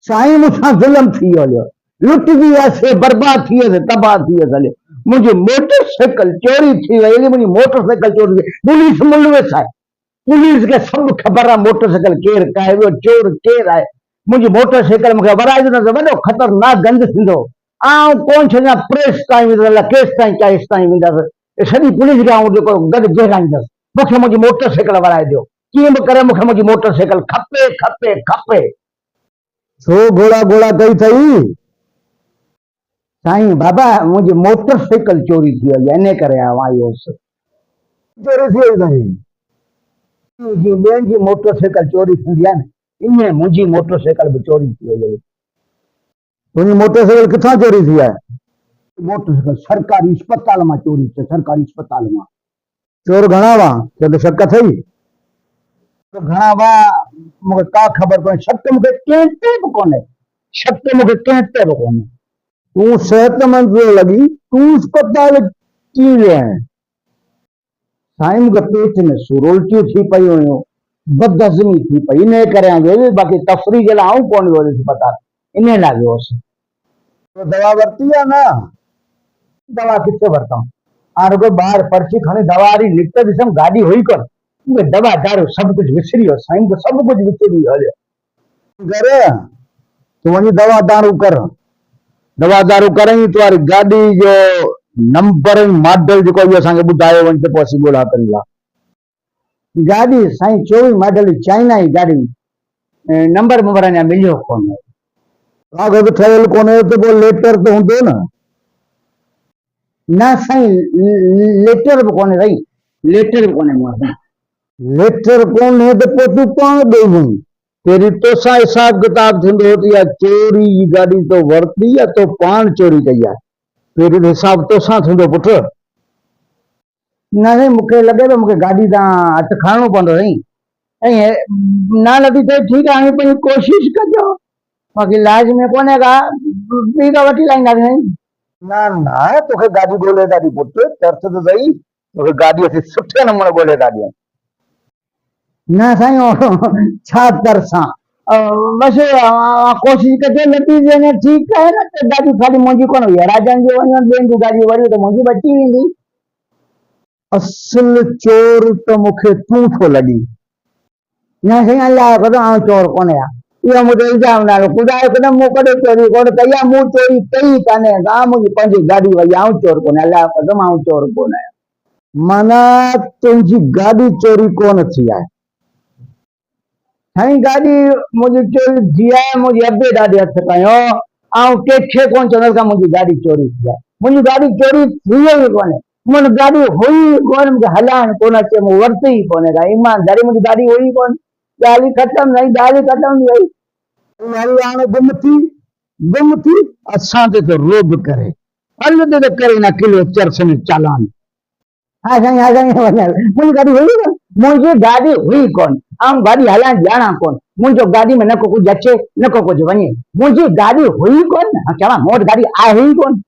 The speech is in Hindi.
साईं मूंसां ज़ुल्म थी वियो, लुट जी वियासीं, बर्बाद थी वियासीं, तबाह थी वियासीं। मुंहिंजी मोटरसाइकिल चोरी थी वई, मुंहिंजी मोटरसाइकिल चोरी थी। पुलिस मुलविस आहे, पुलिस खे सब खबर आहे मोटरसाइकिल केरु काए वियो, चोर केरु आहे। मुंहिंजी मोटरसाइकिल मूंखे वराइजो न त वॾो ख़तरनाक गंद थींदो। आउं कोन छॾियां, प्रेस ताईं वेंदुसि, केस ताईं केस ताईं वेंदुसि, सॼी पुलिस खे आउं जेको गॾु घेराईंदुसि। मूंखे मुंहिंजी मोटरसाइकिल वराए ॾियो, कीअं बि करे मूंखे मुंहिंजी मोटरसाइकिल खपे खपे खपे। छो घोड़ा घोड़ा कई अथई? साईं बाबा मुंहिंजी मोटरसाइकिल चोरी थी वई, इन करे आयो हुउसि। चोरी थी वई अथई? ॿियनि जी मोटरसाइकिल चोरी थींदी आहे न, ईअं मुंहिंजी मोटरसाइकिल बि चोरी थी वई। तुंहिंजी मोटरसाइकिल किथां चोरी थी आहे? मोटरसाइकिल सरकारी अस्पताल मां चोरी थी, सरकारी अस्पताल मां। चोर घणा हुआ? चए त शक अथई? तो घणा हुआ मूंखे का ख़बर कोन्हे, शक मूंखे कंहिं ते बि कोन्हे, शक मूंखे कंहिं ते बि कोन्हे। तूं सेहतमंद लॻी, तूं अस्पताल कीअं वियो आहीं? साईं मूंखे पेट में सूर, उल्टियूं थी पई हुयूं, बदहज़मी थी पई, इन करे वियो। बाक़ी तफ़रीह जे लाइ आऊं कोन वियो अस्पताल, इन लाइ वियो हुउसि। तो दवा वरिती आहे न? दवा किथे वरितमि? हाणे रुगो ॿाहिरि पर्ची खणी दवा वारी लिख त ॾिसमि, गाॾी हुई कोन। मूंखे दवा दारू सभु कुझु विसरी वियो साईं, मूंखे सभु कुझु विसरी वियो। घर तूं वञी दवा दारू कर, दवा दारू करें तुम्हारी गाड़ी जो नंबर मॉडल जो इहो असांखे ॿुधायो वञे त पोइ असीं ॻोल्हा कयूं। गाड़ी साईं 24 मॉडल चाइना जी गाड़ी, नंबर मुंबर अञा मिलियो कोन्हे। कागज़ ठहियल कोन्हे त पोइ लेटर त हूंदो न? न साईं लेटर बि कोन्हे साईं, लेटर बि कोन्हे मूं वटि। लेटर कोन्हे त पोइ तूं पाण ॾेई वञ, तेरी तोसां हिसाब किताब थींदो त इहा चोरी जी गाॾी तो वरिती या तो पाण चोरी कई आहे, पहिरीं हिसाब तोसां थींदो पुटु। न साईं मूंखे लॻे थो मूंखे गाॾी तां हथु खणणो पवंदो साईं। ऐं न लॻी त ठीकु आहे, हाणे पंहिंजी कोशिशि कजो, बाक़ी इलाज में कोन्हे का, ॿी का वठी लाहींदासीं साईं। न न तोखे गाॾी ॻोल्हे था ॾियूं पुटु, तरस त सही, तोखे गाॾी असीं सुठे नमूने ॻोल्हे था ॾियूं। न साईं छा तरसां, बसि कोशिशि कजो, नतीजे में ठीकु आहे न त गाॾी खाली मुंहिंजी कोन वई, राजन जी वञो, ॿियनि जी गाॾी वरी त मुंहिंजी बची वेंदी। असुल चोर त मूंखे तूं थो लॻी। न साईं अलाह पतो आउं चोर कोन्हे आहियां, इहो मुंहिंजो इल्ज़ाम न आहे। ख़ुदा हिकदमि मूं कॾहिं चोरी कोन कई आहे, मूं चोरी कई कान्हे, मुंहिंजी पंहिंजी गाॾी वई, आउं चोर कोन्हे, अलाह पतो आउं चोर कोन आहियां। माना तुंहिंजी गाॾी चोरी कोन थी आहे? साईं गाॾी मुंहिंजी चोरी थी आहे, मुंहिंजी अबे ॾाढे हथु कयो, ऐं कंहिंखे कोन चवंदसि का मुंहिंजी गाॾी चोरी थी आहे। मुंहिंजी गाॾी चोरी थी वई कोन्हे, मुंहिंजी गाॾी हुई कोन, मूंखे हलाइण कोन अचे, मूं वरिती ई कोन्हे का, ईमानदारी मुंहिंजी गाॾी हुई कोन, ॻाल्हि ख़तमु साईं, ॻाल्हि ख़तमु थी वई। हाणे गुम थी असां ते त रोब करे, हल ते त करे न किलो चरस में चालान। हा साईं, हा साईं, मुंहिंजी गाॾी हुई कोन, मुंहिंजी गाॾी हुई कोन, आउं गाॾी हलाइण ॼाणा कोन, मुंहिंजो गाॾी में न को कुझु अचे न को कुझु वञे, मुंहिंजी गाॾी हुई कोन, चवां मूं वटि गाॾी आहे ई कोन।